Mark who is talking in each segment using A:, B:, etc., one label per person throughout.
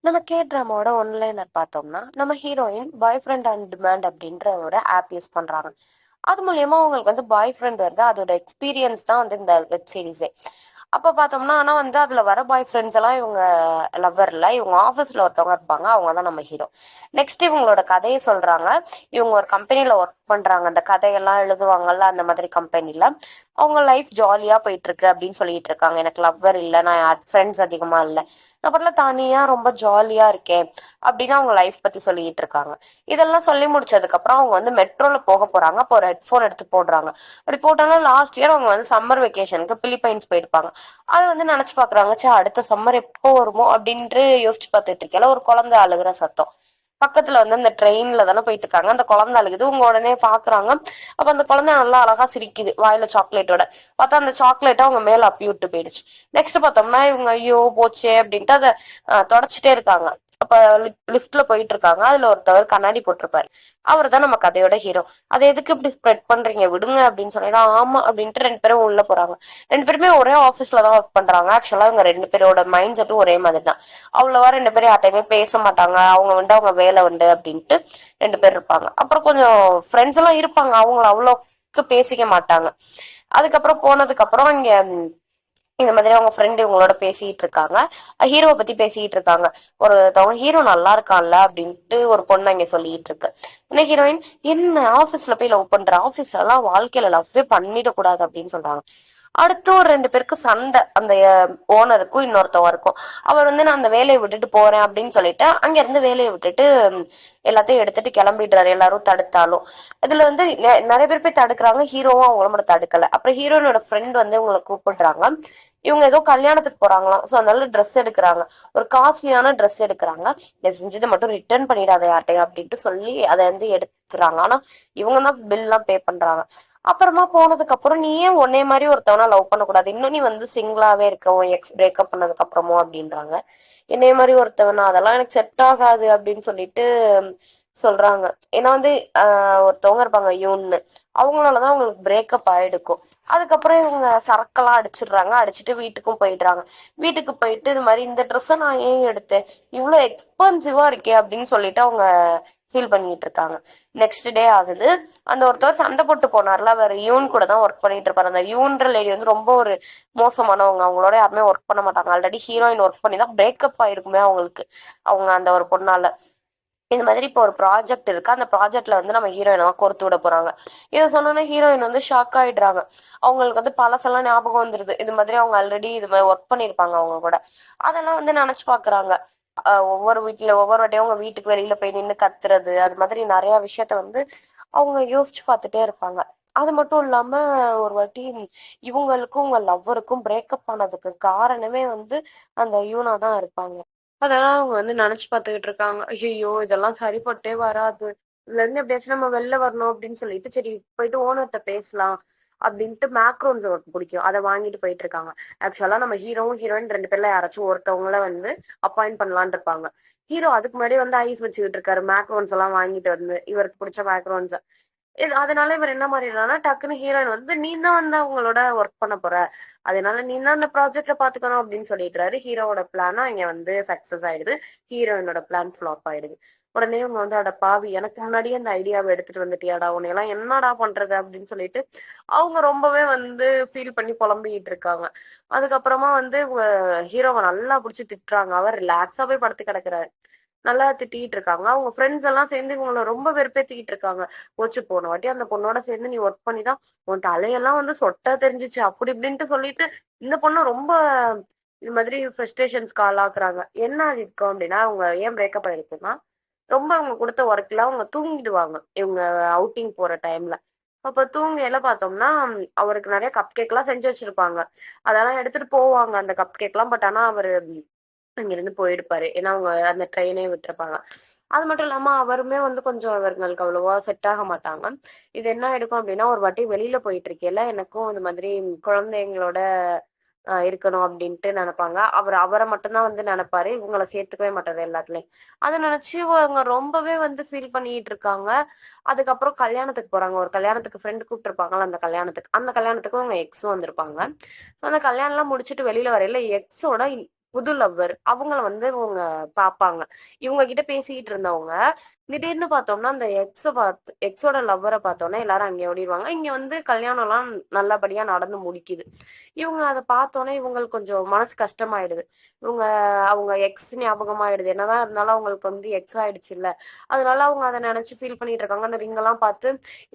A: நம்ம K ட்ராமாவோட one-liner பார்த்தோம்னா, நம்ம heroine bye friend on demand அப்படின்ற ஒரு ஆப் யூஸ் பண்றாங்க. அது மூலியமா அவங்களுக்கு வந்து பாய் ஃப்ரெண்ட் வருது. அதோட எக்ஸ்பீரியன்ஸ் தான் வந்து இந்த வெப் சீரிஸே. அப்ப பார்த்தோம்னா, ஆனா வந்து அதுல வர பாய் ஃப்ரெண்ட்ஸ் எல்லாம் இவங்க லவ்வர் இல்ல. இவங்க ஆஃபீஸ்ல ஒருத்தவங்க இருப்பாங்க. அவங்க தான் நம்ம ஹீரோ. நெக்ஸ்ட் இவங்களோட கதைய சொல்றாங்க. இவங்க ஒரு கம்பெனில ஒர்க் பண்றாங்க. அந்த கதையெல்லாம் எழுதுவாங்கல்ல, அந்த மாதிரி கம்பெனில. அவங்க லைஃப் ஜாலியா போயிட்டு இருக்கு அப்படின்னு சொல்லிட்டு இருக்காங்க. எனக்கு லவ்வர் இல்ல, நான் ஃப்ரெண்ட்ஸ் அதிகமா இல்ல. நான் பாட்டுல தனியா ரொம்ப ஜாலியா இருக்கேன் அப்படின்னு அவங்க லைஃப் பத்தி சொல்லிட்டு இருக்காங்க. இதெல்லாம் சொல்லி முடிச்சதுக்கு அப்புறம் அவங்க வந்து மெட்ரோல போக போறாங்க. அப்போ ஒரு ஹெட்போன் எடுத்து போடுறாங்க. அப்படி போட்டாலும் லாஸ்ட் இயர் அவங்க வந்து சம்மர் வெக்கேஷனுக்கு பிலிப்பைன்ஸ் போயிருப்பாங்க. அதை வந்து நினைச்சு பாக்குறாங்க, சே அடுத்த சம்மர் எப்போ வருமோ அப்படின்ட்டு யோசிச்சு பார்த்துட்டு இருக்கேன். ஒரு குழந்தை அழுகுற சத்தம் பக்கத்துல வந்து அந்த ட்ரெயின்ல தானே போயிட்டு இருக்காங்க. அந்த குழந்தை அழுகுது. உங்க உடனே பாக்குறாங்க. அப்ப அந்த குழந்தை நல்லா அழகா சிரிக்குது வாயில சாக்லேட்டோட. பார்த்தா அந்த சாக்லேட்டை அவங்க மேல அப்பி விட்டு போயிடுச்சு. நெக்ஸ்ட் பார்த்தோம்னா இவங்க ஐயோ போச்சே அப்படின்ட்டு அதை தொடச்சிட்டே இருக்காங்க. அப்ப லிஃப்ட்ல போயிட்டு இருக்காங்க. அதுல ஒருத்தவர் கண்ணாடி போட்டிருப்பாரு. அவர் தான் நம்ம கதையோட ஹீரோ. அதை எதுக்கு இப்படி ஸ்ப்ரெட் பண்றீங்க, விடுங்க அப்படின்னு சொல்லிட்டு ஆமா அப்படின்ட்டு ரெண்டு பேரும் உள்ள போறாங்க. ரெண்டு பேருமே ஒரே ஆபீஸ்ல தான் ஒர்க் பண்றாங்க. ஆக்சுவலா இவங்க ரெண்டு பேரோட மைண்ட் செட்டும் ஒரே மாதிரி தான். அவ்வளவா ரெண்டு பேரும் யார்ட்டையுமே பேச மாட்டாங்க. அவங்க வந்து அவங்க வேலை உண்டு அப்படின்ட்டு ரெண்டு பேர் இருப்பாங்க. அப்புறம் கொஞ்சம் ஃப்ரெண்ட்ஸ் எல்லாம் இருப்பாங்க. அவங்க அவ்வளோக்கு பேசிக்க மாட்டாங்க. அதுக்கப்புறம் போனதுக்கு அப்புறம் இங்க இந்த மாதிரி அவங்க ஃப்ரெண்டு இவங்களோட பேசிட்டு இருக்காங்க. ஹீரோவை பத்தி பேசிட்டு இருக்காங்க. ஒருத்தவங்க ஹீரோ நல்லா இருக்கான்ல அப்படின்ட்டு ஒரு பொண்ணு இங்க சொல்லிட்டு இருக்கு. என்ன ஹீரோயின், என்ன ஆபீஸ்ல போய் லவ் பண்ற, ஆபீஸ்ல எல்லாம் வாழ்க்கையில லவ்வே பண்ணிடக்கூடாது அப்படின்னு சொல்றாங்க. அடுத்து ஒரு ரெண்டு பேருக்கு சண்டை. அந்த ஓனருக்கும் இன்னொருத்தவருக்கும். அவர் வந்து நான் அந்த வேலையை விட்டுட்டு போறேன் அப்படின்னு சொல்லிட்டு அங்க இருந்து வேலையை விட்டுட்டு எல்லாத்தையும் எடுத்துட்டு கிளம்பிடுறாரு. எல்லாரும் தடுத்தாலும் இதுல வந்து நிறைய பேர் போய் தடுக்கிறாங்க. ஹீரோவும் அவங்கள மட்டும் தடுக்கல. அப்புறம் ஹீரோனோட ஃப்ரெண்ட் வந்து இவங்களை கூப்பிடுறாங்க. இவங்க ஏதோ கல்யாணத்துக்கு போறாங்களாம். சோ அதனால ட்ரெஸ் எடுக்கிறாங்க. ஒரு காஸ்ட்லியான ட்ரெஸ் எடுக்கிறாங்க. இதை செஞ்சதை மட்டும் ரிட்டர்ன் பண்ணிடாத யார்ட்டையும் அப்படின்ட்டு சொல்லி அதை வந்து எடுக்கிறாங்க. ஆனா இவங்க தான் பில் எல்லாம் பே பண்றாங்க. அப்புறமா போனதுக்கு அப்புறம் நீ ஏன் உன்னே மாதிரி ஒருத்தவனா லவ் பண்ணக்கூடாது, இன்னும் நீ வந்து சிங்கிளாவே இருக்க உன் எக்ஸ் பிரேக்கப் பண்ணதுக்கு அப்புறமும் அப்படின்றாங்க. என்னைய மாதிரி ஒருத்தவனா, அதெல்லாம் எனக்கு செட் ஆகாது அப்படின்னு சொல்லிட்டு சொல்றாங்க. ஏன்னா வந்து ஒருத்தவங்க இருப்பாங்க யூன்னு, அவங்களாலதான் அவங்களுக்கு பிரேக்கப் ஆயிடுக்கும். அதுக்கப்புறம் இவங்க சரக்கெல்லாம் அடிச்சிடுறாங்க. அடிச்சுட்டு வீட்டுக்கும் போயிடுறாங்க. வீட்டுக்கு போயிட்டு இது மாதிரி இந்த ட்ரெஸ்ஸை நான் ஏன் எடுத்தேன், இவ்வளவு எக்ஸ்பென்சிவா இருக்கே அப்படின்னு சொல்லிட்டு அவங்க ஃபீல் பண்ணிட்டு இருக்காங்க. நெக்ஸ்ட் டே ஆகுது. அந்த ஒருத்தவர் சண்டை போட்டு போனார்ல, அவர் யூன் கூட தான் ஒர்க் பண்ணிட்டு இருப்பாரு. அந்த யூன்ற லேடி வந்து ரொம்ப ஒரு மோசமானவங்க. அவங்களோட யாருமே ஒர்க் பண்ண மாட்டாங்க. ஆல்ரெடி ஹீரோயின் ஒர்க் பண்ணி தான் பிரேக்கப் ஆயிருக்குமே அவங்களுக்கு, அவங்க அந்த ஒரு பொண்ணால. இந்த மாதிரி இப்போ ஒரு ப்ராஜெக்ட் இருக்கு. அந்த ப்ராஜெக்ட்ல வந்து நம்ம ஹீரோயினை கோர்த்து விட போறாங்க. இதை சொன்னோன்னே ஹீரோயின் வந்து ஷாக் ஆயிடுறாங்க. அவங்களுக்கு வந்து பழசெல்லாம் ஞாபகம் வந்துருது. இது மாதிரி அவங்க ஆல்ரெடி இது மாதிரி ஒர்க் பண்ணியிருப்பாங்க அவங்க கூட. அதெல்லாம் வந்து நினைச்சு பாக்குறாங்க. ஒவ்வொரு வீட்டுல ஒவ்வொரு வாட்டியும் அவங்க வீட்டுக்கு வெளியில போய் நின்று கத்துறது, அது மாதிரி நிறைய விஷயத்த வந்து அவங்க யோசிச்சு பார்த்துட்டே இருப்பாங்க. அது மட்டும் இல்லாம ஒரு வாட்டி இவங்களுக்கும் உங்க லவ்வருக்கும் பிரேக்கப் ஆனதுக்கு காரணமே வந்து அந்த யூனா தான் இருப்பாங்க. அதெல்லாம் அவங்க வந்து நினைச்சு பார்த்துக்கிட்டு இருக்காங்க. ஐயோ இதெல்லாம் சரிப்பட்டே வராது. இதுல இருந்து எப்படியாச்சும் நம்ம வெளில வரணும் அப்படின்னு சொல்லிட்டு சரி போயிட்டு ஓனர்கிட்ட பேசலாம் அப்படின்ட்டு மேக்ரோன்ஸ் அவருக்கு பிடிக்கும். அதை வாங்கிட்டு போயிட்டு இருக்காங்க. ஆக்சுவலா நம்ம ஹீரோவும் ஹீரோயின் ரெண்டு பேர்ல யாராச்சும் ஒருத்தவங்கள வந்து அப்பாயிண்ட் பண்ணலான்னு இருப்பாங்க. ஹீரோ அதுக்கு முன்னாடி வந்து ஐஸ் வச்சுக்கிட்டு இருக்காரு. மேக்ரோன்ஸ் எல்லாம் வாங்கிட்டு வந்து இவருக்கு பிடிச்ச மேக்ரோன்ஸ். அதனால இவர் என்ன மாதிரினா டக்குன்னு ஹீரோயின் வந்து நீ தான் வந்து அவங்களோட ஒர்க் பண்ண போற, அதனால நீ தான் அந்த ப்ராஜெக்ட பாத்துக்கணும் அப்படின்னு சொல்லிடுறாரு. ஹீரோவோட பிளானா இங்க வந்து சக்சஸ் ஆயிடுது. ஹீரோயினோட பிளான் ஃபிளாப் ஆயிடுது. உடனே இவங்க வந்து அட பாவி, எனக்கு முன்னாடியே அந்த ஐடியாவை எடுத்துட்டு வந்துட்டியாடா, உன்னை எல்லாம் என்னடா பண்றது அப்படின்னு சொல்லிட்டு அவங்க ரொம்பவே வந்து ஃபீல் பண்ணி புலம்பிக்கிட்டு இருக்காங்க. அதுக்கப்புறமா வந்து ஹீரோவை நல்லா பிடிச்சி திட்டுறாங்க. அவர் ரிலாக்ஸா போய் படுத்து கிடக்குறாரு. நல்லா திட்டிட்டு இருக்காங்க. அவங்க ஃப்ரெண்ட்ஸ் எல்லாம் சேர்ந்து இவங்கள ரொம்ப வெறுப்பேத்திக்கிட்டு இருக்காங்க. போச்சு போன வாட்டி அந்த பொண்ணோட சேர்ந்து நீ ஒர்க் பண்ணி தான் உன் தலையெல்லாம் வந்து சொட்டா தெரிஞ்சுச்சு அப்படி இப்படின்ட்டு சொல்லிட்டு இந்த பொண்ணு ரொம்ப இது மாதிரி ஃப்ரஸ்ட்ரேஷன்ஸ்க்கு ஆளாக்குறாங்க. என்ன இருக்கும் அப்படின்னா, அவங்க ஏன் பிரேக்கப் ஆயிருக்குன்னா, ரொம்ப அவங்க கொடுத்த ஒர்க்ல அவங்க தூங்கிடுவாங்க இவங்க அவுட்டிங் போற டைம்ல. அப்ப தூங்கையில பார்த்தோம்னா, அவருக்கு நிறைய கப் கேக் எல்லாம் செஞ்சு வச்சிருப்பாங்க. அதெல்லாம் எடுத்துட்டு போவாங்க அந்த கப் கேக்லாம். பட் ஆனா அவரு அங்கிருந்து போயிருப்பாரு. ஏன்னா அவங்க அந்த ட்ரெயினே விட்டுருப்பாங்க. அது மட்டும் இல்லாம அவருமே வந்து கொஞ்சம் இவங்களுக்கு அவ்வளவா செட் ஆக மாட்டாங்க. இது என்ன எடுக்கும் அப்படின்னா, ஒரு வாட்டி வெளியில போயிட்டு இருக்கையில எனக்கும் இந்த மாதிரி குழந்தைங்களோட இருக்கணும் அப்படின்ட்டு நினைப்பாங்க. அவரை மட்டும்தான் வந்து நினைப்பாரு. இவங்கள சேர்த்துக்கவே மாட்டாரு எல்லாத்துலயும். அதை நினைச்சு இவங்க ரொம்பவே வந்து ஃபீல் பண்ணிட்டு இருக்காங்க. அதுக்கப்புறம் கல்யாணத்துக்கு போறாங்க. ஒரு கல்யாணத்துக்கு ஃப்ரெண்டு கூப்பிட்டுருப்பாங்கல்ல, அந்த கல்யாணத்துக்கு அவங்க எக்ஸும் வந்திருப்பாங்க. ஸோ அந்த கல்யாணம் எல்லாம் முடிச்சுட்டு வெளியில வரையில எக்ஸோட புது லவ்வர் அவங்கள வந்து இவங்க பாப்பாங்க. இவங்க கிட்ட பேசிக்கிட்டு இருந்தவங்க, திடீர்னு பார்த்தோம்னா, அந்த எக்ஸோட லவ்வர பார்த்தோனே எல்லாரும் அங்கே ஓடிருவாங்க. இங்க வந்து கல்யாணம்லாம் நல்லபடியா நடந்து முடிக்குது. இவங்க அத பார்த்தோனே இவங்களுக்கு கொஞ்சம் மனசு கஷ்டமாயிடுது. இவங்க அவங்க எக்ஸ் ஞாபகமாயிடுது. என்னதான் இருந்தாலும் அவங்களுக்கு வந்து எக்ஸ் ஆயிடுச்சுல்ல. அதனால அவங்க அத நெனச்சு ஃபீல் பண்ணிட்டு இருக்காங்க. அந்த ரிங்கெல்லாம் பார்த்து,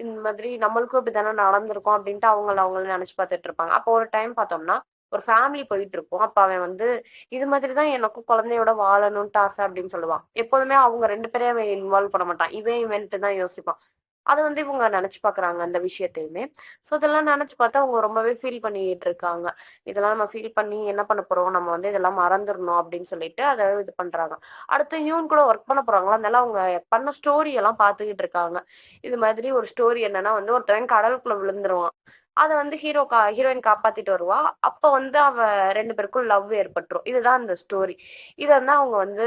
A: இந்த மாதிரி நம்மளுக்கும் இப்படித்தானே நடந்திருக்கும் அப்படின்ட்டு அவங்கள நெனச்சு பார்த்துட்டு இருப்பாங்க. அப்போ ஒரு டைம் பார்த்தோம்னா, ஒரு ஃபேமிலி போயிட்டுருக்கும். அப்ப அவன் வந்து இது மாதிரி தான் எனக்கும் குழந்தையோட வாழணும்ட்டு ஆசை அப்படின்னு சொல்லுவான். எப்போதுமே அவங்க 2 பேரையும் அவன் இன்வால்வ் பண்ண மாட்டான். இவன்ட்டு தான் யோசிப்பான். அத வந்து இவங்க நெனச்சு பாக்குறாங்க அந்த விஷயத்தையுமே. ஸோ இதெல்லாம் நெனச்சு பார்த்தா அவங்க ரொம்பவே ஃபீல் பண்ணிட்டு இருக்காங்க. இதெல்லாம் நம்ம ஃபீல் பண்ணி என்ன பண்ண போறோம்? நம்ம வந்து இதெல்லாம் மறந்துரணும் அப்படின்னு சொல்லிட்டு அத இது பண்றாங்க. அடுத்து இவன் கூட ஒர்க் பண்ண போறாங்களா, அதனால அவங்க பண்ண ஸ்டோரி எல்லாம் பார்த்துக்கிட்டு இருக்காங்க. இது மாதிரி ஒரு ஸ்டோரி என்னன்னா வந்து ஒருத்தன் கடலுக்குள்ள விழுந்துருவான். அத வந்து ஹீரோயின் காப்பாத்திட்டு வருவா. அப்ப வந்து 2 பேருக்கும் லவ் ஏற்பட்டுரும். இதுதான் அந்த ஸ்டோரி. இத வந்து அவங்க வந்து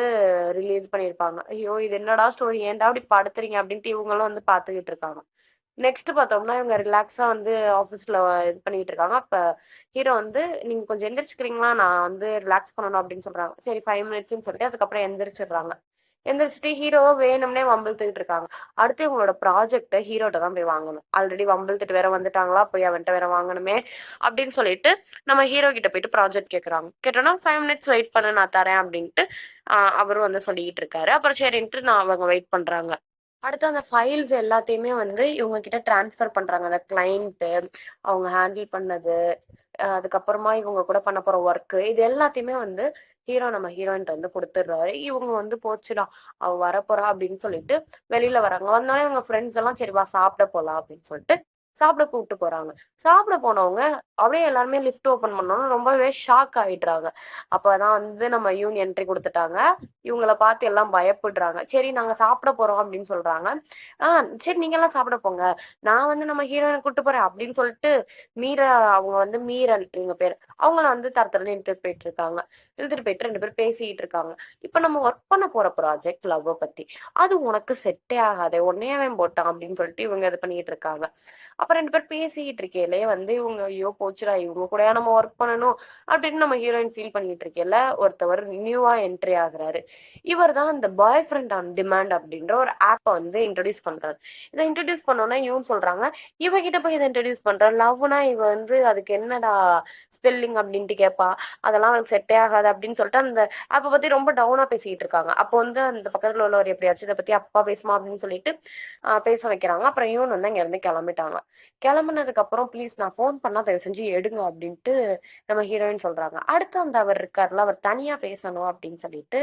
A: ரிலீஸ் பண்ணியிருப்பாங்க. ஐயோ! இது என்னடா ஸ்டோரி? ஏன்டா இப்படி படுத்துறீங்க? அப்படின்ட்டு இவங்களும் வந்து பார்த்துக்கிட்டு இருக்காங்க. நெக்ஸ்ட் பார்த்தோம்னா, இவங்க ரிலாக்ஸா வந்து ஆஃபீஸ்ல இது பண்ணிட்டு இருக்காங்க. அப்ப ஹீரோ வந்து, "நீங்க கொஞ்சம் எந்திரிச்சுக்கிறீங்களா? நான் வந்து ரிலாக்ஸ் பண்ணணும்" அப்படின்னு சொல்றாங்க. சரி 5 மினிட்ஸ்ன்னு சொல்லிட்டு அதுக்கப்புறம் எந்திரிச்சிடுறாங்க. எந்திரிச்சுட்டு ஹீரோவ வேணும்னே வம்பிழுத்துக்கிட்டு இருக்காங்க. அடுத்து இவங்களோட ப்ராஜெக்ட்ட ஹீரோட்ட தான் போய் வாங்கணும். ஆல்ரெடி வம்பிழுத்துட்டு வேற வந்துட்டாங்களா, போய் அவன்ட்ட வேற வாங்கணுமே அப்படின்னு சொல்லிட்டு, நம்ம ஹீரோ கிட்ட போயிட்டு ப்ராஜெக்ட் கேட்கறாங்க. கேட்டோம்னா, "5 மினிட்ஸ் வெயிட் பண்ணு நான் தரேன்" அப்படின்ட்டு அவரும் வந்து சொல்லிக்கிட்டு இருக்காரு. அப்புறம் சரின்ட்டு அவங்க வெயிட் பண்றாங்க. அடுத்து அந்த ஃபைல்ஸ் எல்லாத்தையுமே வந்து இவங்க கிட்ட ட்ரான்ஸ்ஃபர் பண்றாங்க. அந்த கிளையன்ட்டு, அவங்க ஹேண்டில் பண்ணது, அதுக்கப்புறமா இவங்க கூட பண்ண போற ஒர்க்கு, இது எல்லாத்தையுமே வந்து நம்ம ஹீரோயின்ட்ட வந்து குடுத்துடுறாரு. இவங்க வந்து போச்சுடா, அவ வரப்போறா அப்படின்னு சொல்லிட்டு வெளியில வராங்க. வந்தோனே இவங்க ஃப்ரெண்ட்ஸ் எல்லாம் சரி வா சாப்பிட போலாம் அப்படின்னு சொல்லிட்டு சாப்பிட கூப்பிட்டு போறாங்க. சாப்பிட போனவங்க அப்படியே எல்லாருமே லிஃப்ட் ஓப்பன் பண்ணோனே ரொம்பவே ஷாக் ஆயிடுறாங்க. அப்பதான் வந்து நம்ம என்ட்ரி குடுத்துட்டாங்க. இவங்கள பார்த்து எல்லாம் பயப்படுறாங்க. சரி நாங்க சாப்பிட போறோம் அப்படின்னு சொல்றாங்க. ஆ சரி நீங்கலாம் சாப்பிட போங்க. நான் வந்து நம்ம ஹீரோயின கூட்டு போறேன் அப்படின்னு சொல்லிட்டு மீரா அவங்க வந்து மீரன் இவங்க பேரு. அவங்கள வந்து தரன்னு இழுத்துட்டு போயிட்டு இருக்காங்க. இழுத்துட்டு போயிட்டு 2 பேரும் பேசிட்டு இருக்காங்க. இப்ப நம்ம ஒர்க் பண்ண போற ப்ராஜெக்ட் லவ்வ பத்தி. அது உனக்கு செட்டே ஆகாதே. உன்னைய அவன் போட்டான் அப்படின்னு சொல்லிட்டு இவங்க இது பண்ணிட்டு இருக்காங்க. அப்ப 2 பேரும் பேசிட்டு இருக்கையிலே வந்து இவங்க ஐயோ போச்சுடா இவங்க கூடயா நம்ம ஒர்க் பண்ணணும் அப்படின்னு நம்ம ஹீரோயின் ஃபீல் பண்ணிட்டு இருக்கையில ஒருத்தவர் நியூவா என்ட்ரி ஆகுறாரு. இவர் தான் இந்த பாய் ஃப்ரெண்ட் ஆன் டிமாண்ட் அப்படின்ற ஒரு ஆப்ப வந்து இன்ட்ரோடியூஸ் பண்றாரு. இதை இன்ட்ரோடியூஸ் பண்ணோம்னா இவங்க சொல்றாங்க, இவகிட்ட போய் இதை இன்ட்ரோடியூஸ் பண்ற லவ்னா இவ வந்து அதுக்கு என்னடா ஸ்பெல்லிங் அப்படின்ட்டு கேட்பா. அதெல்லாம் அவளுக்கு செட்டே ஆகாது அப்படின்னு சொல்லிட்டு அந்த ஆப்ப பத்தி ரொம்ப டவுனா பேசிட்டு இருக்காங்க. அப்போ வந்து அந்த பக்கத்துல உள்ளவர் எப்படியாச்சும் இதை பத்தி அப்பா பேசுமா அப்படின்னு சொல்லிட்டு பேச வைக்கிறாங்க. அப்புறம் இவன் வந்து அங்க இருந்து கிளம்பிட்டாங்க. கிளம்புனதுக்கு அப்புறம் ப்ளீஸ் நான் ஃபோன் பண்ணா தயவு செஞ்சு எடுங்க அப்படின்ட்டு நம்ம ஹீரோயின் சொல்றாங்க. அடுத்து அந்த அவர் இருக்காருல்ல, அவர் தனியா பேசணும் அப்படின்னு சொல்லிட்டு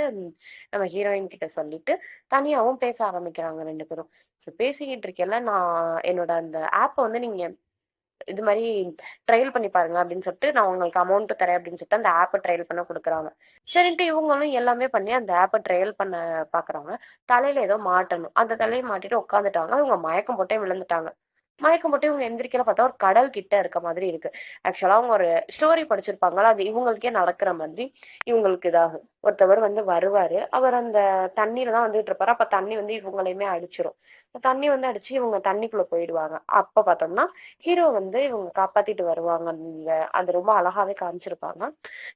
A: நம்ம ஹீரோயின் கிட்ட சொல்லிட்டு தனியாவும் பேச ஆரம்பிக்கிறாங்க 2 பேரும். ஸோ பேசிக்கிட்டு இருக்கையில நான் என்னோட அந்த ஆப்ப வந்து நீங்க இது மாரி ட்ரையல் பண்ணி பாருங்க அப்படின்னு சொல்லிட்டு நான் உங்களுக்கு அமௌண்ட் தரேன் அப்படின்னு சொல்லிட்டு அந்த ஆப்ப ட்ரையல் பண்ண குடுக்குறாங்க. சரின்ட்டு இவங்களும் எல்லாமே பண்ணி அந்த ஆப்ப ட்ரையல் பண்ண பாக்குறாங்க. தலையில ஏதோ மாட்டணும். அந்த தலைய மாட்டிட்டு உட்காந்துட்டாங்க. இவங்க மயக்கம் போட்டே விழுந்துட்டாங்க. மயக்கம் போட்டு இவங்க எந்திரிக்கையில பார்த்தா ஒரு கடல் கிட்ட இருக்க மாதிரி இருக்கு. ஆக்சுவலா அவங்க ஒரு ஸ்டோரி படிச்சிருப்பாங்கல்ல, அது இவங்களுக்கே நடக்கிற மாதிரி இவங்களுக்கு இதாகும். ஒருத்தவர் வந்து வருவாரு. அவர் அந்த தண்ணீல தான் வந்துட்டு இருப்பாரு. அப்ப தண்ணி வந்து இவங்களையுமே அடிச்சிரும். தண்ணி வந்து அடிச்சு இவங்க தண்ணிக்குள்ள போயிடுவாங்க. அப்ப பார்த்தோம்னா, ஹீரோ வந்து இவங்க காப்பாத்திட்டு வருவாங்க. அது ரொம்ப அழகாவே காமிச்சிருப்பாங்க.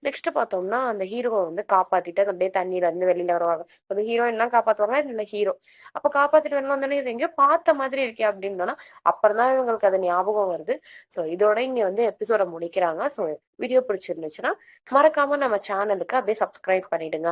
A: நெக்ஸ்ட் பார்த்தோம்னா, அந்த ஹீரோவ வந்து காப்பாத்திட்டு அப்படியே தண்ணீல இருந்து வெளியில வருவாங்க. அது ஹீரோயின் தான் காப்பாத்துவாங்க. இதுல ஹீரோ. அப்ப காப்பாத்திட்டு வெளில வந்தோனே இது எங்கேயோ பார்த்த மாதிரி இருக்கே அப்படின்னோன அப்புறம் தான் இவங்களுக்கு அது ஞாபகம் வருது. ஸோ இதோட இங்க வந்து எபிசோட முடிக்கிறாங்க. ஸோ வீடியோ பிடிச்சிருந்துச்சுன்னா, மறக்காம நம்ம சேனலுக்கு அப்படியே சப்ஸ்கிரைப் பண்ணிடுங்க.